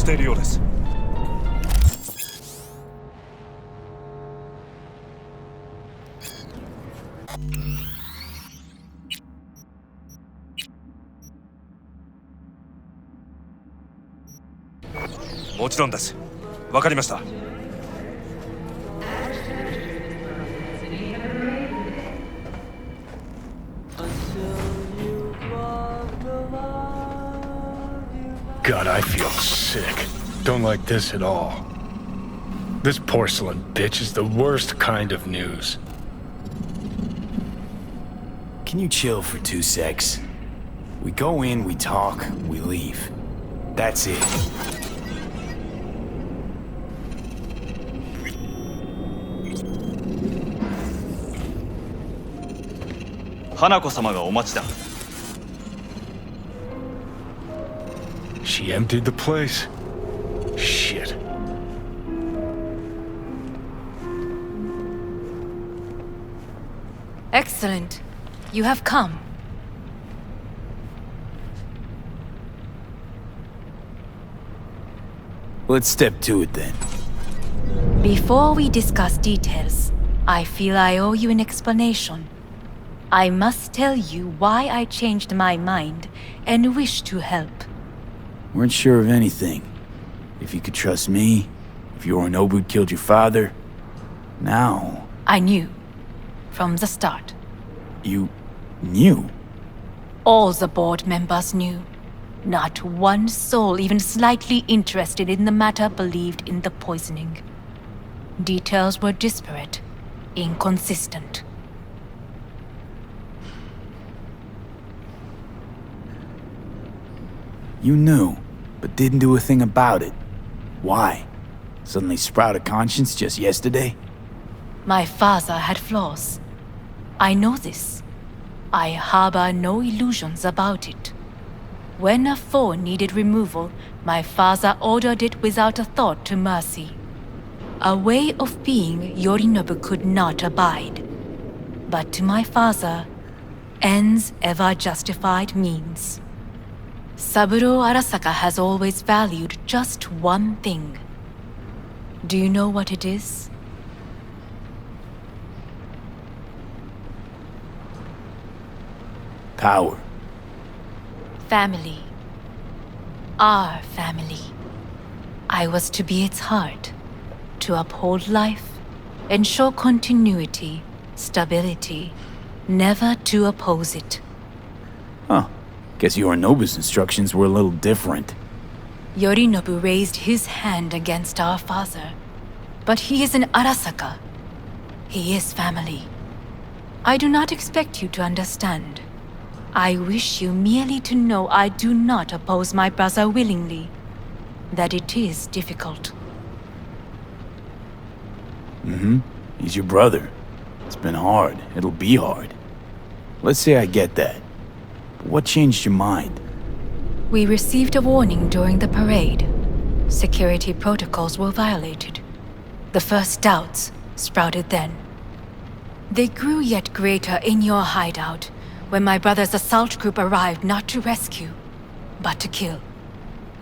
しているようです。もちろんです。わかりました。God, I feel sick. Don't like this at all. This porcelain bitch is the worst kind of news. Can you chill for 2 secs? We go in, we talk, we leave. That's it. Hanako-samaがお待ちだ。She emptied the place? Shit. Excellent. You have come. Let's step to it then. Before we discuss details, I feel I owe you an explanation. I must tell you why I changed my mind and wish to help. Weren't sure of anything. If you could trust me, if Yorinobu killed your father, now... I knew. From the start. You... knew? All the board members knew. Not one soul even slightly interested in the matter believed in the poisoning. Details were disparate, inconsistent. You knew, but didn't do a thing about it. Why? Suddenly sprout a conscience just yesterday? My father had flaws. I know this. I harbor no illusions about it. When a foe needed removal, my father ordered it without a thought to mercy. A way of being Yorinobu could not abide. But to my father, ends ever justified means. Saburo Arasaka has always valued just one thing. Do you know what it is? Power. Family. Our family. I was to be its heart, to uphold life, ensure continuity, stability, never to oppose it. Huh. Guess Yorinobu's instructions were a little different. Yorinobu raised his hand against our father, but he is an Arasaka. He is family. I do not expect you to understand. I wish you merely to know I do not oppose my brother willingly. That it is difficult. Mm-hmm. He's your brother. It's been hard. It'll be hard. Let's say I get that. But what changed your mind? We received a warning during the parade. Security protocols were violated. The first doubts sprouted then. They grew yet greater in your hideout, when my brother's assault group arrived not to rescue, but to kill.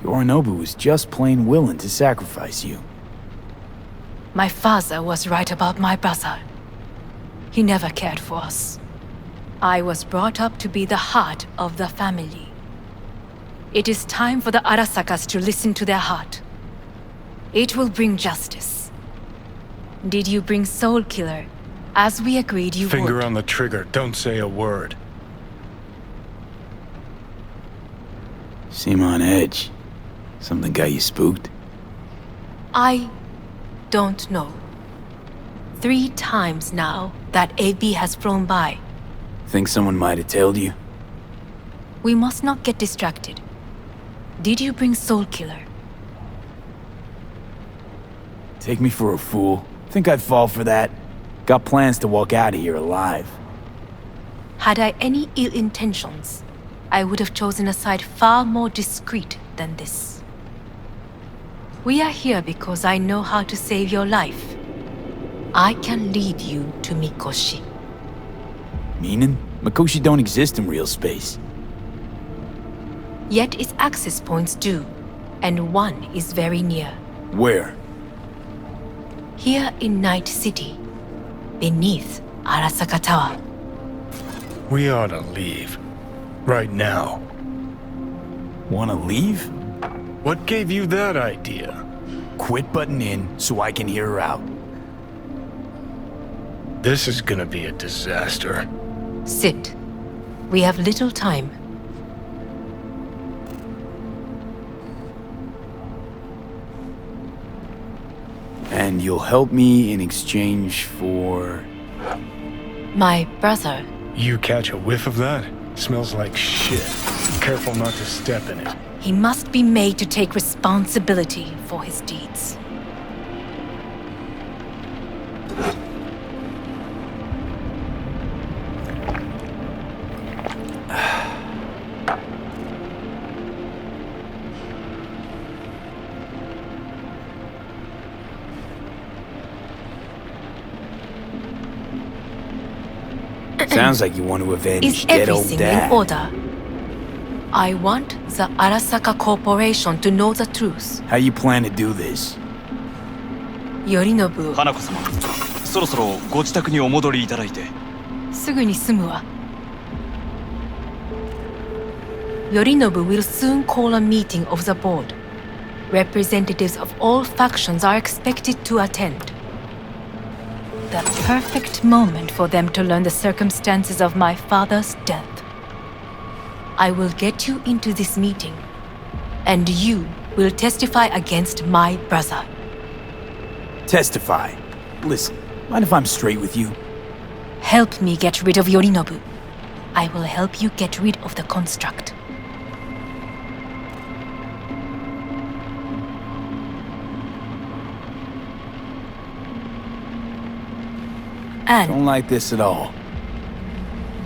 Yorinobu was just plain willing to sacrifice you. My father was right about my brother. He never cared for us. I was brought up to be the heart of the family. It is time for the Arasakas to listen to their heart. It will bring justice. Did you bring Soul Killer, as we agreed you would? Finger on the trigger, don't say a word. Seem on edge. Something got you spooked? I don't know. 3 times now that AB has flown by. Think someone might have tailed you? We must not get distracted. Did you bring Soul Killer? Take me for a fool. Think I'd fall for that? Got plans to walk out of here alive. Had I any ill intentions, I would have chosen a side far more discreet than this. We are here because I know how to save your life. I can lead you to Mikoshi. Meaning? Mikoshi don't exist in real space. Yet its access points do, and one is very near. Where? Here in Night City, beneath Arasaka Tower. We ought to leave. Right now. Wanna leave? What gave you that idea? Quit butting in so I can hear her out. This is gonna be a disaster. Sit. We have little time. And you'll help me in exchange for... My brother. You catch a whiff of that? Smells like shit. Careful not to step in it. He must be made to take responsibility for his deeds. Sounds like you want to avenge Is dead old everything dad. in order? I want the Arasaka Corporation to know the truth. How you plan to do this? Yorinobu, 花子様そろそろご自宅にお戻りいただいて。すぐに済むわ。Yorinobu will soon call a meeting of the board. Representatives of all factions are expected to attend. The perfect moment for them to learn the circumstances of my father's death. I will get you into this meeting, and you will testify against my brother. Testify. Listen, mind if I'm straight with you? Help me get rid of Yorinobu. I will help you get rid of the construct. And Don't like this at all.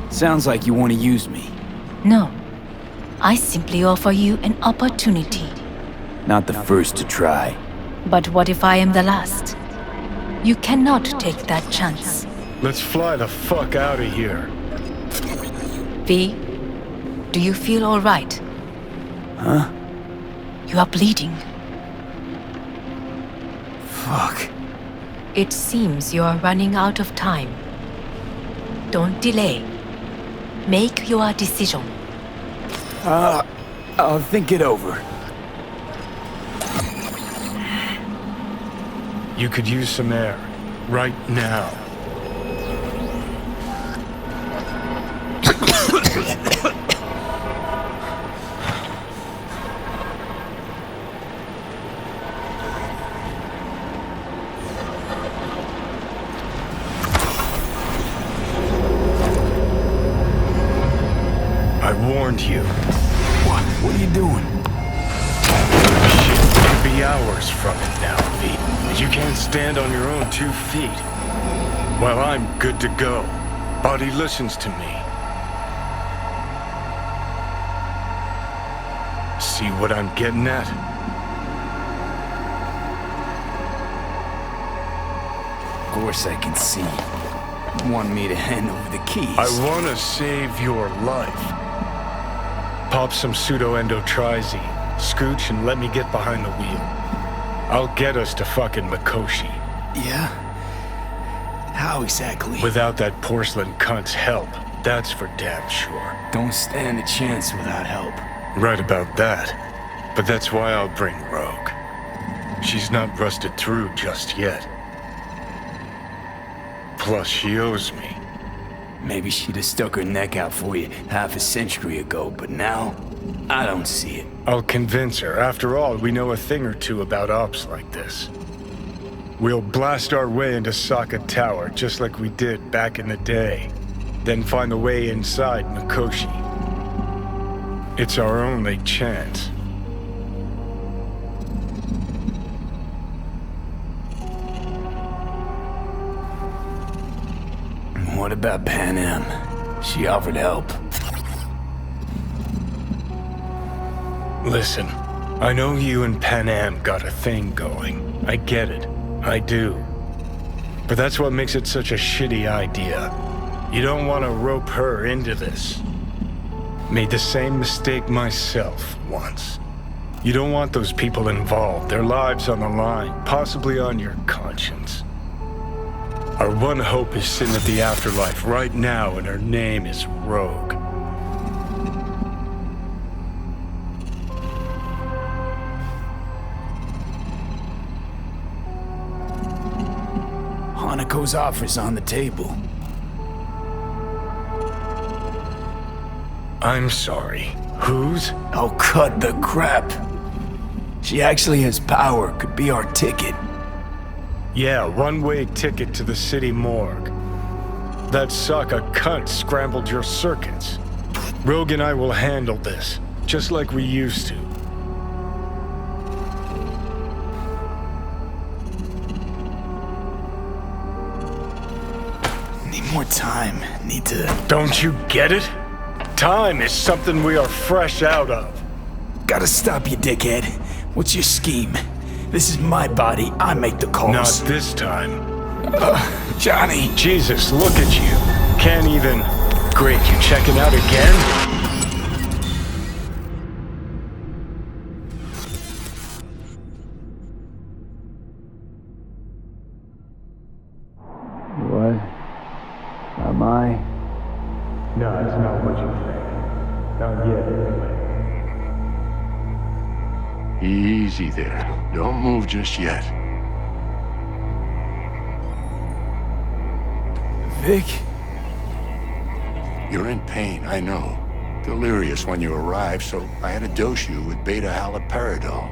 Sounds like you want to use me. no, I simply offer you an opportunity. Not the first to try. But what if I am the last? You cannot take that chance. Let's fly the fuck out of here. V, do you feel all right? Huh? You are bleeding. Fuck. It seems you are running out of time. Don't delay. Make your decision. I'll think it over. You could use some air. Right now. I warned you. What are you doing? Shit could be hours from it now, V. You can't stand on your own 2 feet. Well, I'm good to go. Body listens to me. See what I'm getting at? Of course I can see. You want me to hand over the keys. I want to save your life. Pop some pseudo-endotrizine, scooch, and let me get behind the wheel. I'll get us to fucking Mikoshi. Yeah? How exactly? Without that porcelain cunt's help, that's for damn sure. Don't stand a chance without help. Right about that. But that's why I'll bring Rogue. She's not rusted through just yet. Plus, she owes me. Maybe she'd have stuck her neck out for you half a century ago, but now, I don't see it. I'll convince her. After all, we know a thing or two about ops like this. We'll blast our way into Saka Tower, just like we did back in the day. Then find the way inside Mikoshi. It's our only chance. What about Pan Am? She offered help. Listen, I know you and Pan Am got a thing going. I get it. I do. But that's what makes it such a shitty idea. You don't want to rope her into this. Made the same mistake myself once. You don't want those people involved, their lives on the line, possibly on your conscience. Our one hope is sitting at the afterlife right now, and her name is Rogue. Hanako's offer's on the table. I'm sorry. Whose? Oh, cut the crap. She actually has power, could be our ticket. Yeah, one-way ticket to the city morgue. That Sokka cunt scrambled your circuits. Rogue and I will handle this, just like we used to. Need more time. Need to... Don't you get it? Time is something we are fresh out of. Gotta stop you, dickhead. What's your scheme? This is my body. I make the calls. Not this time. Johnny. Jesus, look at you. Can't even... Great, you checking out again? What? Am I? No, it's not what you think. Not yet, anyway. Easy there. Don't move just yet. Vic? You're in pain, I know. Delirious when you arrived, so I had to dose you with beta-haloperidol.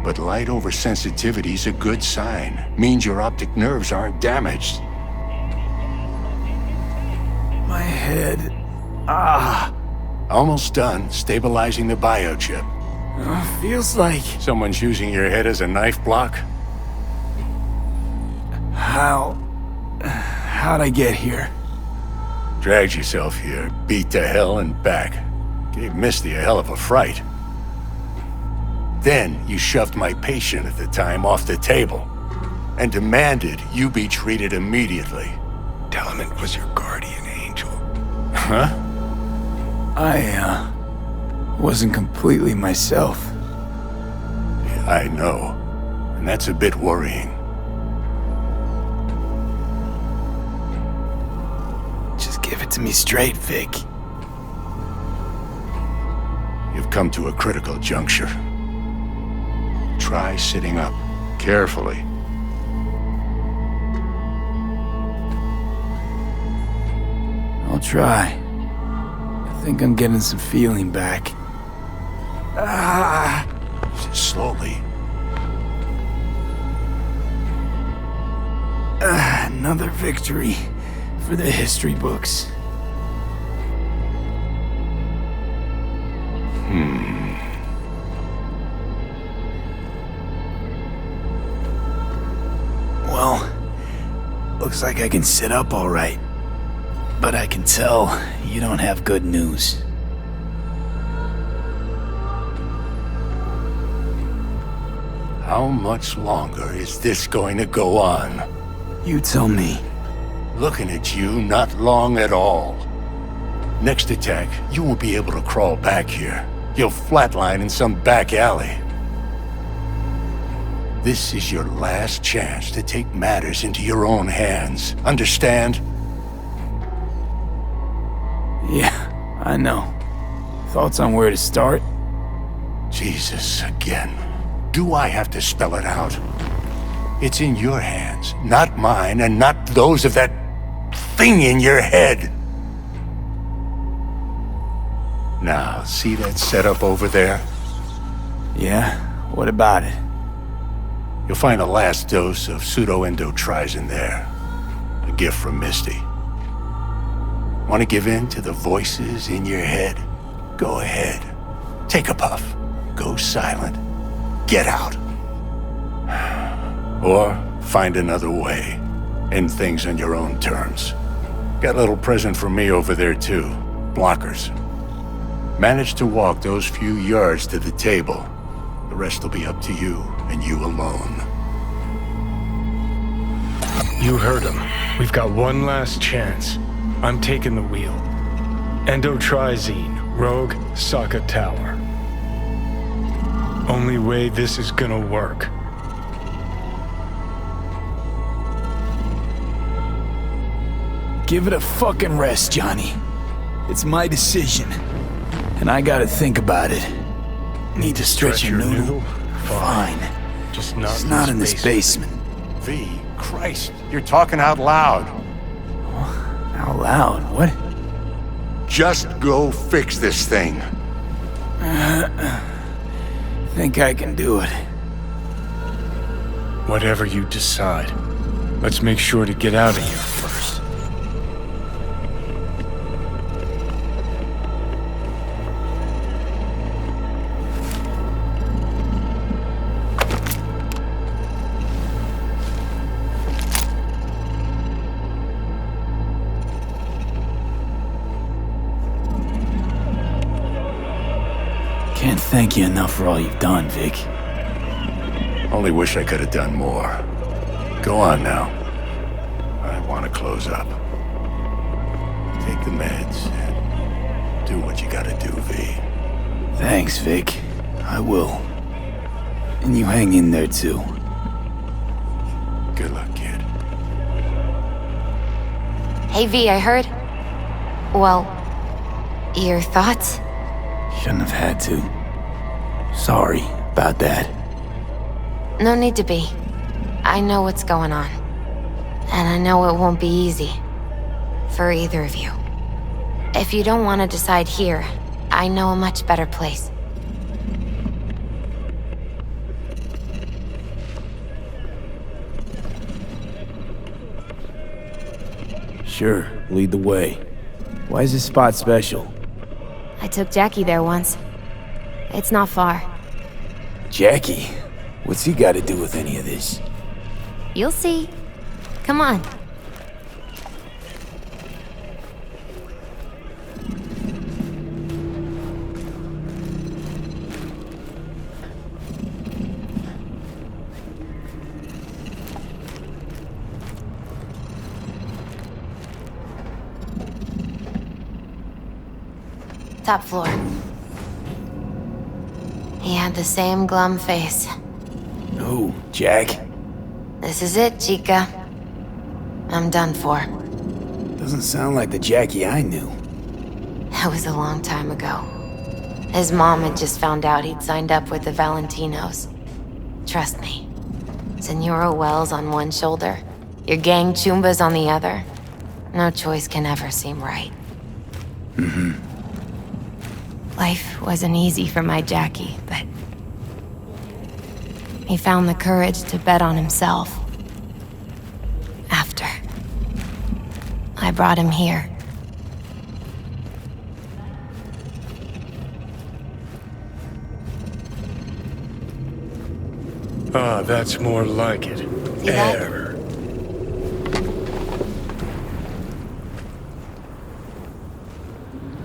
But light oversensitivity's a good sign. Means your optic nerves aren't damaged. My head. Almost done stabilizing the biochip. Feels like... Someone's using your head as a knife block? How'd I get here? Dragged yourself here, beat to hell and back. Gave Misty a hell of a fright. Then you shoved my patient at the time off the table and demanded you be treated immediately. Tell him it was your guardian angel. Huh? I wasn't completely myself. Yeah, I know. And that's a bit worrying. Just give it to me straight, Vic. You've come to a critical juncture. Try sitting up, carefully. I'll try. I think I'm getting some feeling back. Slowly. Another victory for the history books. Well, looks like I can sit up all right. But I can tell you don't have good news. How much longer is this going to go on? You tell me. Looking at you, not long at all. Next attack, you won't be able to crawl back here. You'll flatline in some back alley. This is your last chance to take matters into your own hands. Understand? Yeah, I know. Thoughts on where to start? Jesus, again. Do I have to spell it out? It's in your hands, not mine, and not those of that thing in your head. Now, see that setup over there? Yeah, what about it? You'll find a last dose of pseudo-endotrizin there. A gift from Misty. Want to give in to the voices in your head? Go ahead. Take a puff. Go silent. Get out. Or find another way. End things on your own terms. Got a little present from me over there too. Blockers. Manage to walk those few yards to the table. The rest will be up to you, and you alone. You heard him. We've got one last chance. I'm taking the wheel. Endotrizine, Rogue, Sokka Tower. Only way this is gonna work. Give it a fucking rest, Johnny. It's my decision. And I gotta think about it. Need to stretch your noodle? Fine. Just It's not in this basement. V, Christ, you're talking out loud. Out loud? What? Just go fix this thing. Think I can do it. Whatever you decide. Let's make sure to get out of here first. Can't thank you enough for all you've done, Vic. Only wish I could have done more. Go on now. I want to close up. Take the meds and do what you gotta do, V. Thanks, Vic. I will. And you hang in there, too. Good luck, kid. Hey V, I heard. Well, your thoughts? Shouldn't have had to. Sorry about that. No need to be. I know what's going on. And I know it won't be easy. For either of you. If you don't want to decide here, I know a much better place. Sure, lead the way. Why is this spot special? I took Jackie there once. It's not far. Jackie? What's he got to do with any of this? You'll see. Come on. Top floor. He had the same glum face. Who, Jack? This is it, Chica. I'm done for. Doesn't sound like the Jackie I knew. That was a long time ago. His mom had just found out he'd signed up with the Valentinos. Trust me. Senora Wells on one shoulder, your gang Chumbas on the other. No choice can ever seem right. Life wasn't easy for my Jackie, but he found the courage to bet on himself. After I brought him here. Ah, that's more like it. See that? Error.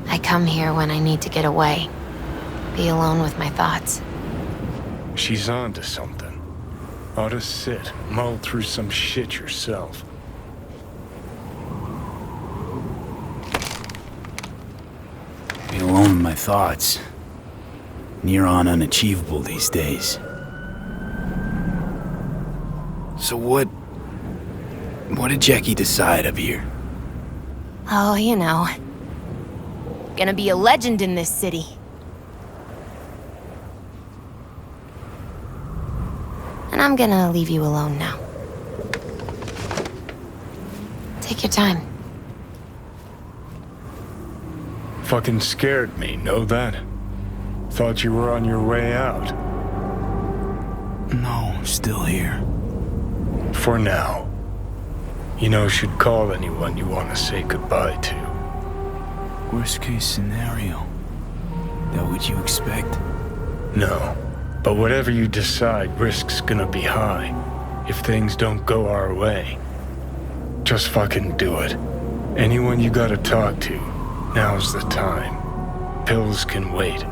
I come here when I need to get away. Be alone with my thoughts. She's on to something. Ought to sit, mull through some shit yourself. Be alone with my thoughts. Near on unachievable these days. So what did Jackie decide up here? Oh, you know. Gonna be a legend in this city. And I'm gonna leave you alone now. Take your time. Fucking scared me, know that? Thought you were on your way out. No, still here. For now. You know, should call anyone you want to say goodbye to. Worst case scenario. That what you expect? No. But whatever you decide, risk's gonna be high. If things don't go our way. Just fucking do it. Anyone you gotta talk to, now's the time. Pills can wait.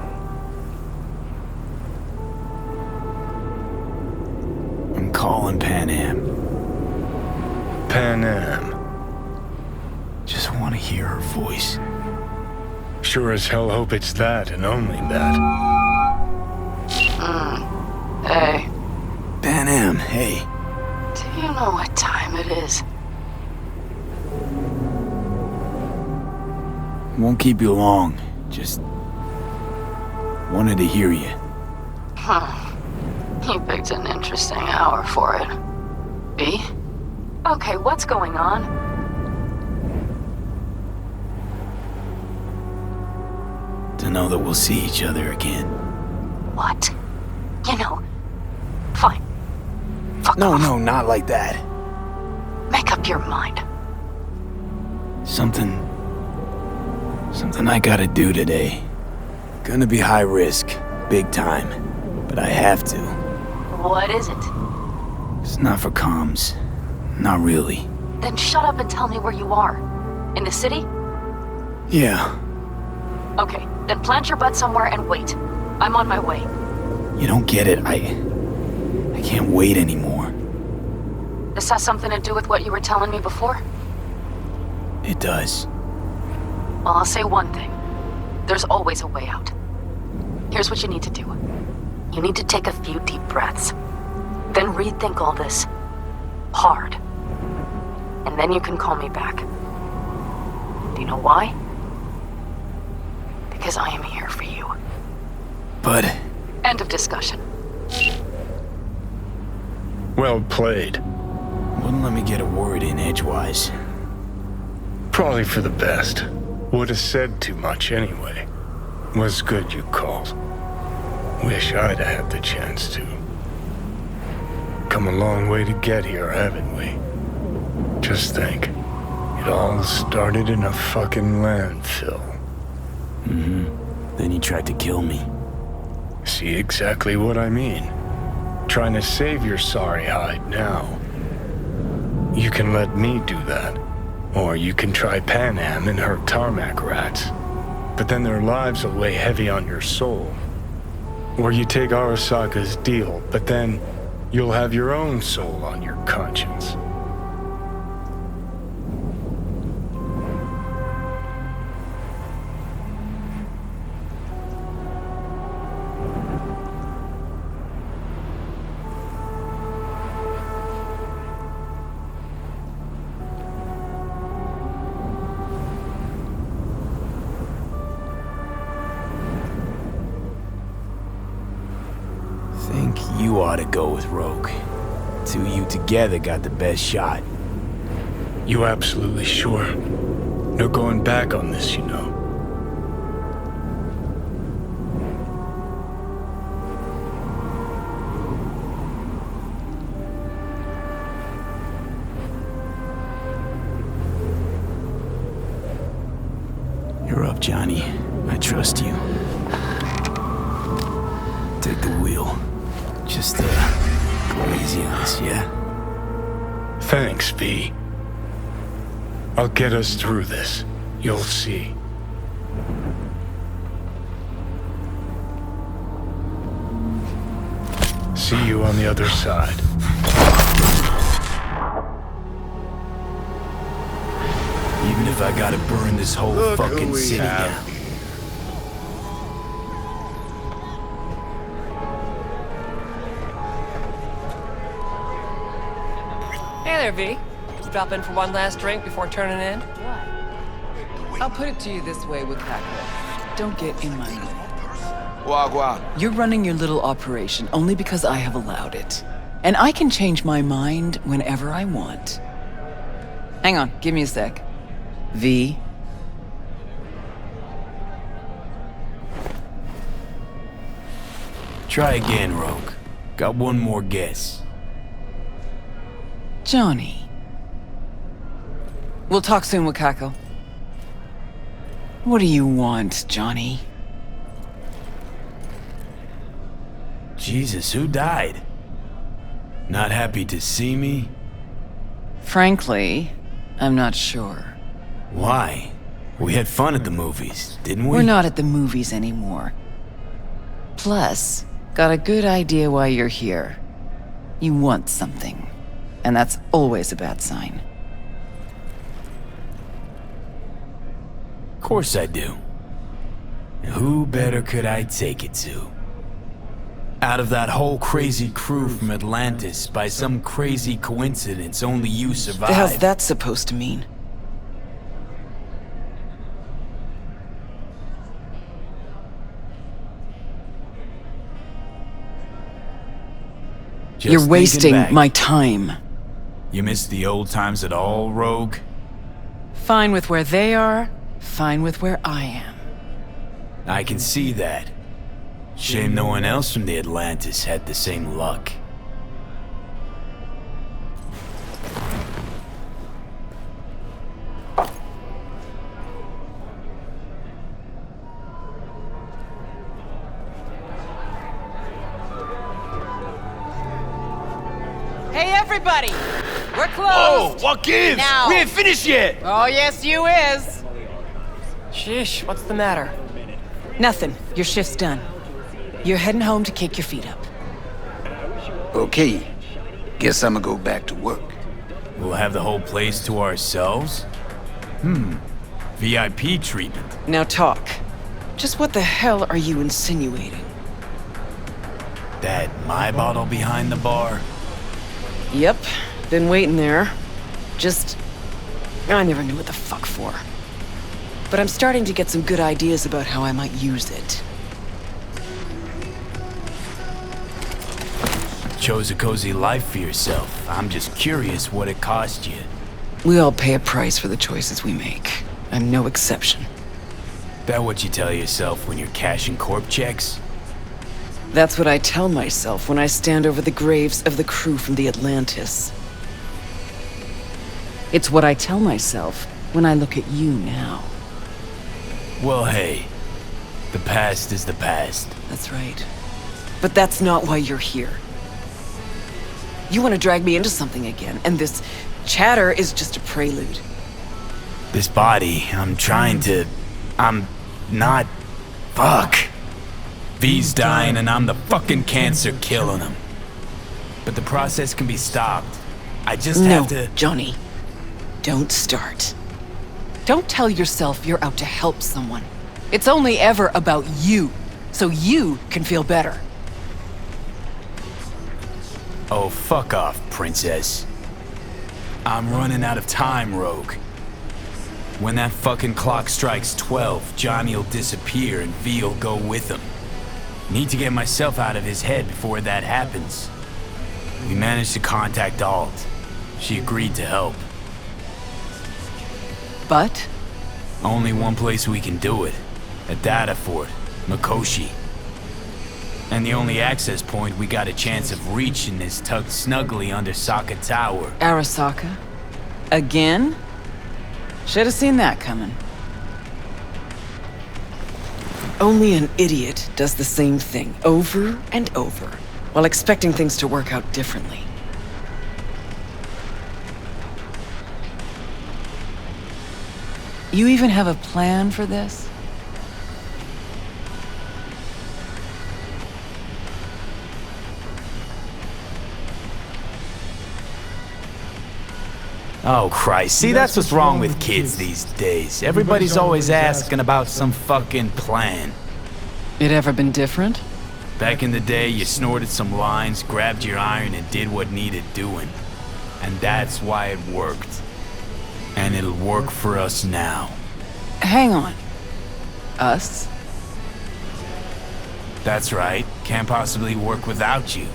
I'm calling Pan Am. Pan Am. Just want to hear her voice. Sure as hell hope it's that and only that. Hey, Pan Am, hey. do you know what time it is? Won't keep you long. Just wanted to hear you. Huh. You picked an interesting hour for it. B? Okay, what's going on? To know that we'll see each other again. What? You know, fine. Fuck off. No, not like that. Make up your mind. Something I gotta do today. Gonna be high risk, big time, but I have to. What is it? It's not for comms. Not really. Then shut up and tell me where you are. In the city? Yeah, Okay, then plant your butt somewhere and wait. I'm on my way. you don't get it. I can't wait anymore. This has something to do with what you were telling me before? It does. Well, I'll say one thing. There's always a way out. Here's what you need to do. You need to take a few deep breaths. Then rethink all this. Hard. And then you can call me back. Do you know why? Because I am here for you. But End of discussion. Well played. wouldn't let me get a word in edgewise. Probably for the best. Would have said too much anyway. Was good you called. Wish I'd had the chance to. Come a long way to get here, haven't we? Just think. It all started in a fucking landfill. Then you tried to kill me. See exactly what I mean. Trying to save your sorry hide now. You can let me do that. Or you can try Pan Am and her tarmac rats. But then their lives will weigh heavy on your soul. Or you take Arasaka's deal, but then you'll have your own soul on your conscience. Think you ought to go with Rogue. Two of you together got the best shot. You absolutely sure? No going back on this, you know. You're up, Johnny. I trust you. Take the wheel. Just, go easy on us, yeah? Thanks, V. I'll get us through this. You'll see. See you on the other side. Even if I gotta burn this whole fucking city down. Hey there, V. Just drop in for one last drink before turning in? I'll put it to you this way with Paco. Don't get in my way. Wagwan. You're running your little operation only because I have allowed it. And I can change my mind whenever I want. Hang on, give me a sec. V. Try again, Rogue. Got one more guess. Johnny. We'll talk soon, Wakako. What do you want, Johnny? Jesus, who died? Not happy to see me? Frankly, I'm not sure. Why? We had fun at the movies, didn't we? We're not at the movies anymore. Plus, got a good idea why you're here. You want something. And that's always a bad sign. Of course I do. Who better could I take it to? Out of that whole crazy crew from Atlantis, by some crazy coincidence, only you survived. The hell's that supposed to mean? Just You're thinking wasting back. my time. You miss the old times at all, Rogue? Fine with where they are, fine with where I am. I can see that. Shame no one else from the Atlantis had the same luck. Hey, everybody! We're closed! Oh, what gives? Now. We ain't finished yet! Oh, yes, you is! Sheesh, what's the matter? Nothing. Your shift's done. You're heading home to kick your feet up. Okay. Guess I'ma go back to work. We'll have the whole place to ourselves? VIP treatment. Now talk. Just what the hell are you insinuating? That my bottle behind the bar? Yep. Been waiting there. I never knew what the fuck for. But I'm starting to get some good ideas about how I might use it. Chose a cozy life for yourself. I'm just curious what it cost you. We all pay a price for the choices we make. I'm no exception. That what you tell yourself when you're cashing corp checks? That's what I tell myself when I stand over the graves of the crew from the Atlantis. It's what I tell myself when I look at you now. Well, hey. The past is the past. That's right. But that's not why you're here. You want to drag me into something again, and this chatter is just a prelude. This body, I'm not... Fuck. V's dying and I'm the fucking cancer killing him. But the process can be stopped. I just have to... Johnny. Don't start. Don't tell yourself you're out to help someone. It's only ever about you, so you can feel better. Oh, fuck off, princess. I'm running out of time, Rogue. When that fucking clock strikes 12, Johnny'll disappear and V'll go with him. Need to get myself out of his head before that happens. We managed to contact Alt. She agreed to help. But? Only one place we can do it. A data fort, Mikoshi. And the only access point we got a chance of reaching is tucked snugly under Sokka Tower. Arasaka? Again? Should have seen that coming. Only an idiot does the same thing over and over, while expecting things to work out differently. You even have a plan for this? Oh, Christ. See, that's what's wrong with kids these days. Everybody's always asking about some fucking plan. It ever been different? Back in the day, you snorted some lines, grabbed your iron, and did what needed doing. And that's why it worked. And it'll work for us now. Hang on. Us? That's right. Can't possibly work without you.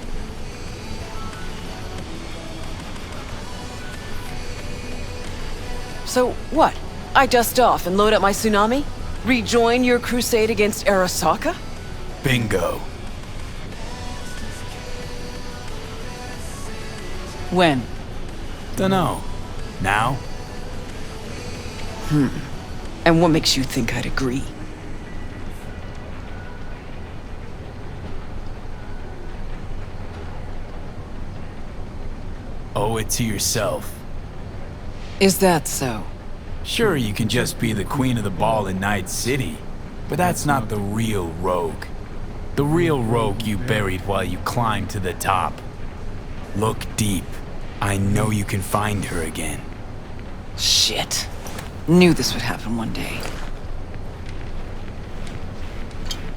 So what? I dust off and load up my tsunami? Rejoin your crusade against Arasaka? Bingo. When? Dunno. Now? And what makes you think I'd agree? Owe it to yourself. Is that so? Sure, you can just be the queen of the ball in Night City, but that's not the real Rogue. The real Rogue you buried while you climbed to the top. Look deep. I know you can find her again. Shit. Knew this would happen one day.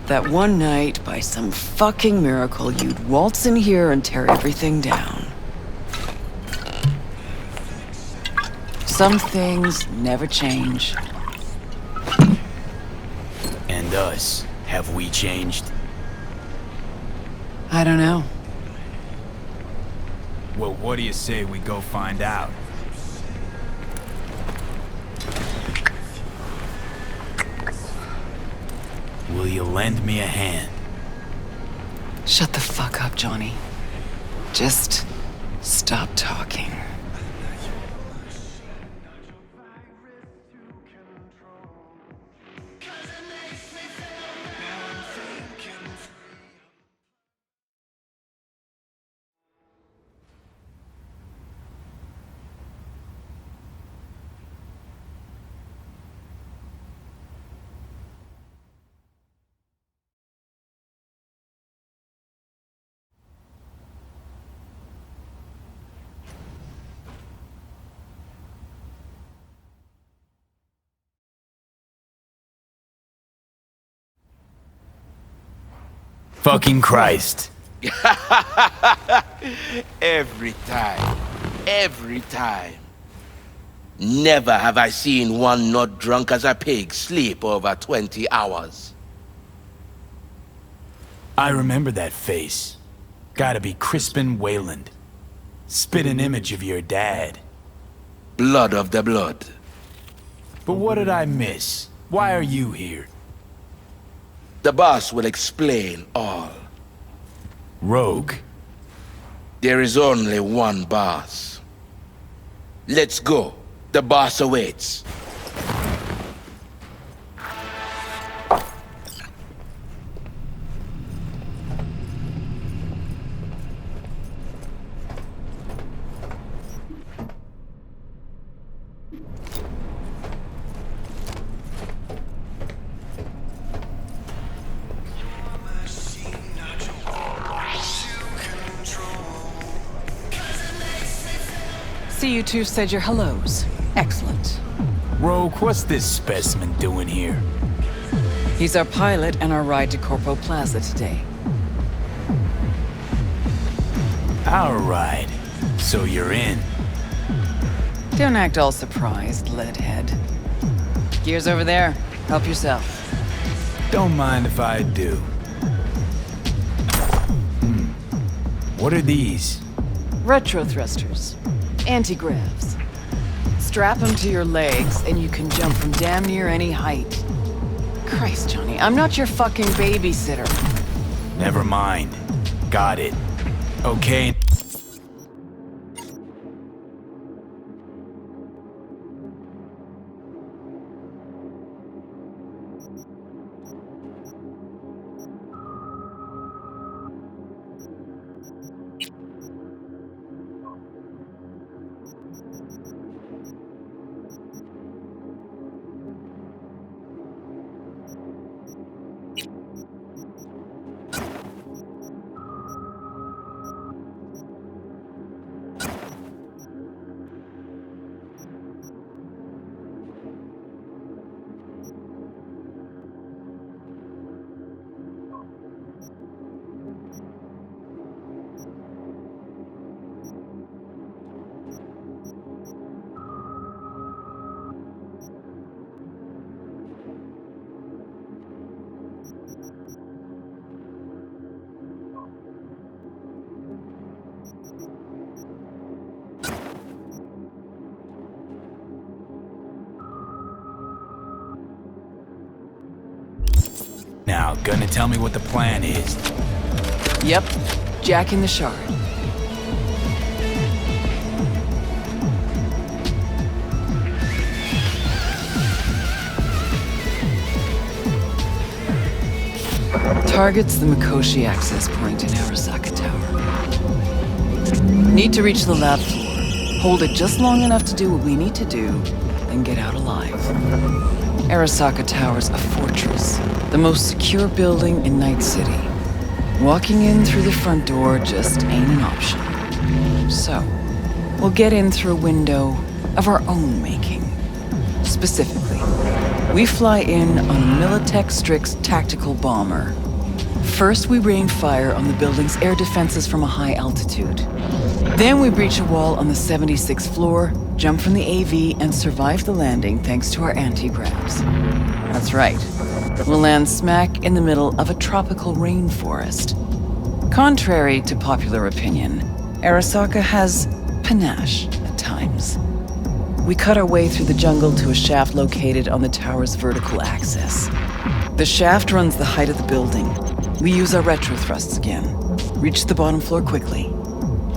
that one night, by some fucking miracle, you'd waltz in here and tear everything down. Some things never change. And us, have we changed? I don't know. Well, what do you say we go find out? Will you lend me a hand? Shut the fuck up, Johnny. Just stop talking. Fucking Christ. Every time. Every time. Never have I seen one not drunk as a pig sleep over 20 hours. I remember that face. Gotta be Crispin Wayland. Spit an image of your dad. Blood of the blood. But what did I miss? Why are you here? The boss will explain all. Rogue. There is only one boss. Let's go. The boss awaits. See, you two said your hellos. Excellent. Rogue, what's this specimen doing here? He's our pilot and our ride to Corpo Plaza today. Our ride. So you're in. Don't act all surprised, leadhead. Gears over there. Help yourself. Don't mind if I do. What are these? Retro thrusters. Anti-gravs. Strap them to your legs and you can jump from damn near any height. Christ, Johnny, I'm not your fucking babysitter. Never mind. Got it. Okay. Now, gonna tell me what the plan is. Yep, jacking the shard. Target's the Mikoshi access point in Arasaka Tower. Need to reach the lab floor. Hold it just long enough to do what we need to do, then get out alive. Arasaka Tower's a fortress, the most secure building in Night City. Walking in through the front door just ain't an option. So, we'll get in through a window of our own making. specifically. We fly in on a Militech Strix tactical bomber. First, we rain fire on the building's air defenses from a high altitude. Then we breach a wall on the 76th floor, jump from the AV, and survive the landing thanks to our anti-gravs. That's right. We'll land smack in the middle of a tropical rainforest. Contrary to popular opinion, Arasaka has panache at times. We cut our way through the jungle to a shaft located on the tower's vertical axis. The shaft runs the height of the building. We use our retro thrusts again. Reach the bottom floor quickly.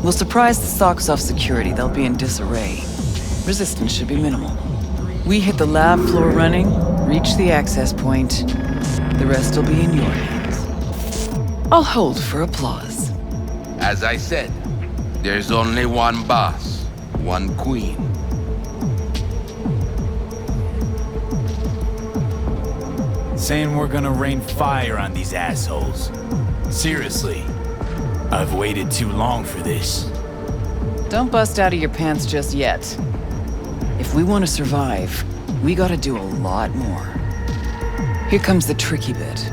We'll surprise the socks off security. They'll be in disarray. Resistance should be minimal. We hit the lab floor running, reach the access point. The rest will be in your hands. I'll hold for applause. As I said, there's only one boss, one queen. Saying we're gonna rain fire on these assholes. Seriously, I've waited too long for this. Don't bust out of your pants just yet. If we want to survive, we gotta do a lot more. Here comes the tricky bit.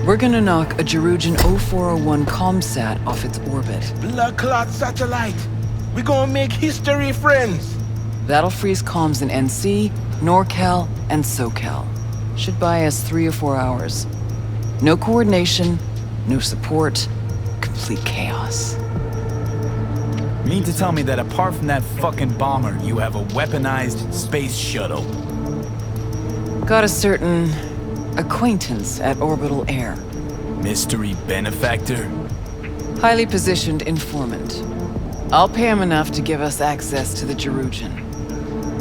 We're gonna knock a Jerugian 0401 comsat off its orbit. Blood clot satellite. We gonna make history, friends. That'll freeze comms in NC, NorCal, and SoCal. Should buy us 3 or 4 hours. No coordination, no support, complete chaos. You mean to tell me that apart from that fucking bomber, you have a weaponized space shuttle? Got a certain acquaintance at Orbital Air. Mystery benefactor? Highly positioned informant. I'll pay him enough to give us access to the Jerugian.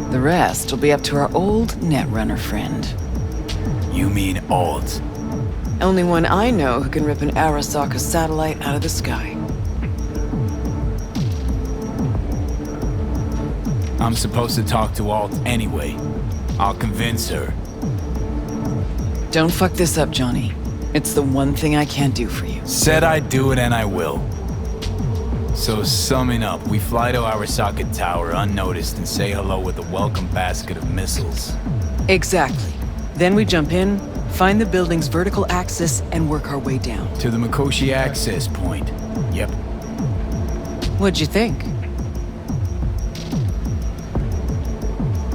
The rest will be up to our old netrunner friend. You mean Alt? Only one I know who can rip an Arasaka satellite out of the sky. I'm supposed to talk to Alt anyway. I'll convince her. Don't fuck this up, Johnny. It's the one thing I can't do for you. Said I'd do it and I will. So summing up, we fly to Arasaka Tower unnoticed and say hello with a welcome basket of missiles. Exactly. Then we jump in, find the building's vertical axis, and work our way down. To the Mikoshi access point. Yep. What'd you think?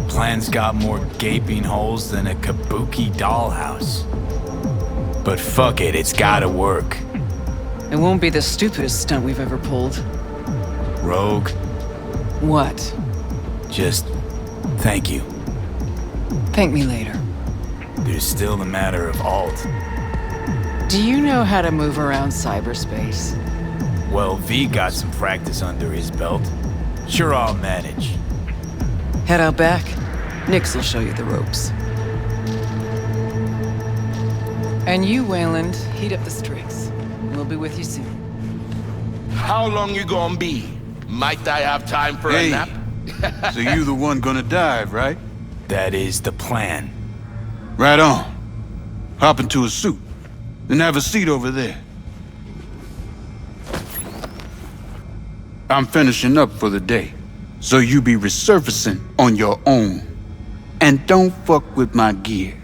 Plan's got more gaping holes than a kabuki dollhouse. But fuck it, it's gotta work. It won't be the stupidest stunt we've ever pulled. Rogue? What? Just thank you. Thank me later. There's still the matter of Alt. Do you know how to move around cyberspace? Well, V got some practice under his belt. Sure, I'll manage. Head out back. Nix will show you the ropes. And you, Wayland, heat up the Strix. We'll be with you soon. How long you gonna be? Might I have time for a nap? So you the one gonna dive, right? That is the plan. Right on. Hop into a suit. Then have a seat over there. I'm finishing up for the day. So you be resurfacing on your own. And don't fuck with my gear.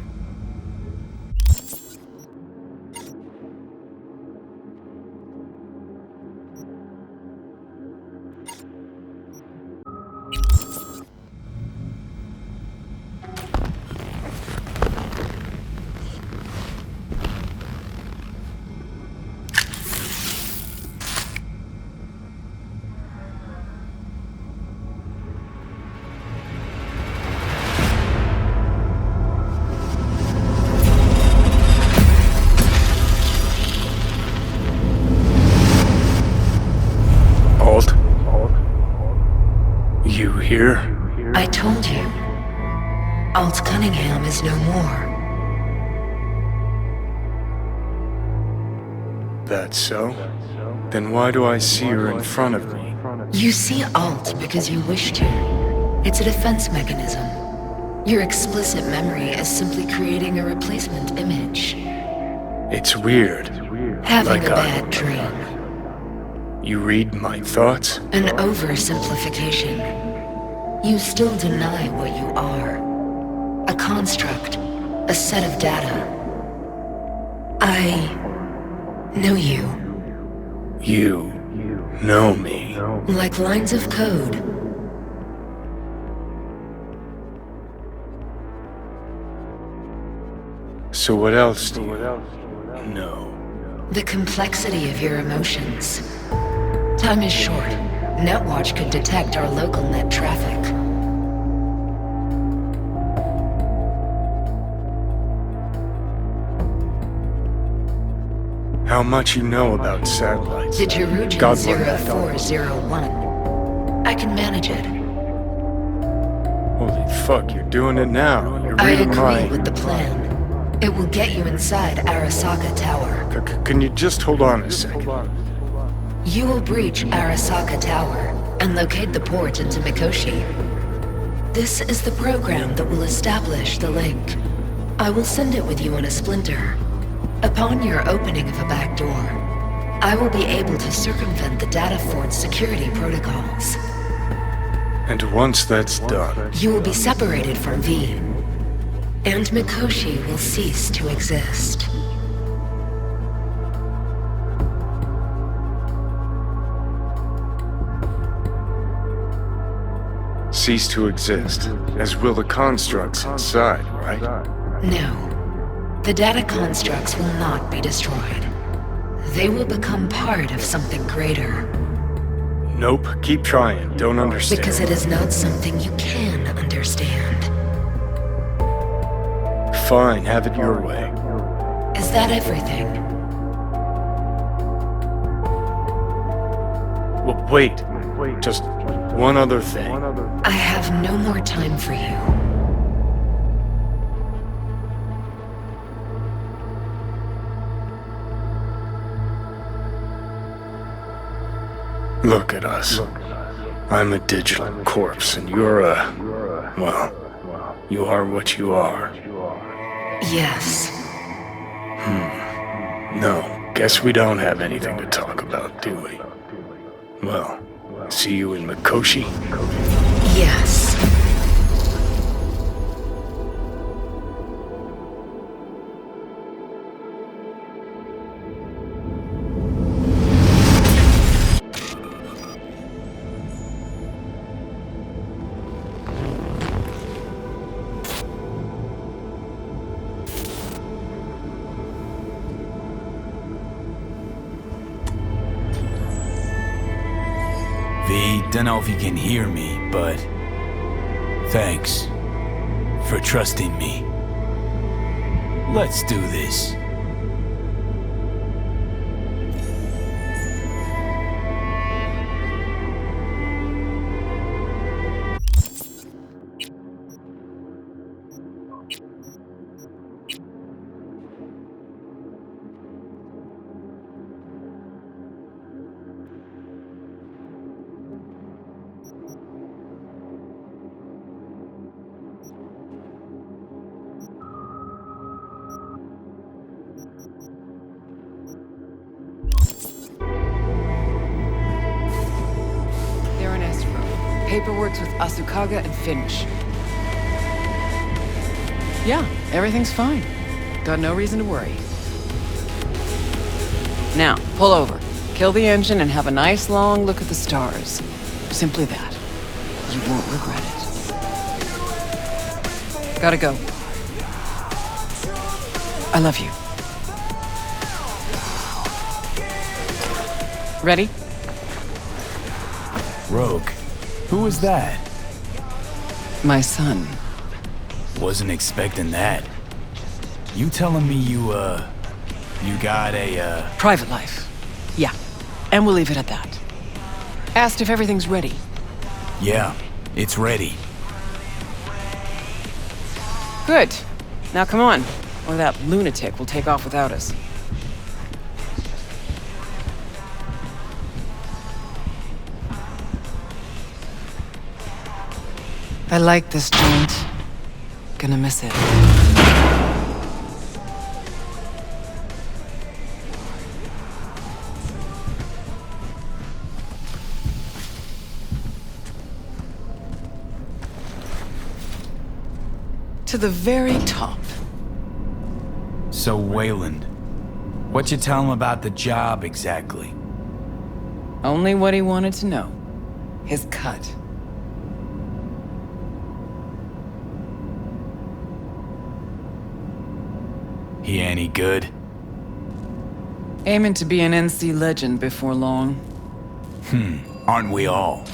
You here? I told you. Alt Cunningham is no more. That's so? Then why do I see her in front of me? You see Alt because you wish to. It's a defense mechanism. Your explicit memory is simply creating a replacement image. It's weird. Having Like a bad dream. You read my thoughts? An oversimplification. You still deny what you are. A construct. A set of data. I know you. You know me. Like lines of code. So what else do you know? The complexity of your emotions. Time is short. Netwatch could detect our local net traffic. How much you know about satellites? Did you root God 0401? I can manage it. Holy fuck, you're doing it now. You're I reading agree with the plan. It will get you inside Arasaka Tower. Can you just hold on a second? You will breach Arasaka Tower and locate the port into Mikoshi. This is the program that will establish the link. I will send it with you on a splinter. Upon your opening of a back door, I will be able to circumvent the data fort's security protocols. And once that's done... You will be separated from V, and Mikoshi will cease to exist. Cease to exist, as will the constructs inside, right? No. The data constructs will not be destroyed. They will become part of something greater. Nope, keep trying. Don't understand. Because it is not something you can understand. Fine, have it your way. Is that everything? Well, wait. Just one other thing. I have no more time for you. Look at us. I'm a digital corpse, and you're a... well, you are what you are. Yes. No, guess we don't have anything to talk about, do we? Well, see you in Mikoshi? Yes. Don't know if you can hear me, but thanks for trusting me. Let's do this. Paperwork's with Asukaga and Finch. Yeah, everything's fine. Got no reason to worry. Now, pull over. Kill the engine and have a nice long look at the stars. Simply that. You won't regret it. Gotta go. I love you. Ready? Rogue. Who was that? My son. Wasn't expecting that. You telling me you got a, Private life. Yeah. And we'll leave it at that. Asked if everything's ready. Yeah, it's ready. Good. Now come on, or that lunatic will take off without us. I like this joint. Gonna miss it. to the very top. So, Wayland, what you tell him about the job exactly? Only what he wanted to know. His cut. He any good? Aiming to be an NC legend before long. Aren't we all?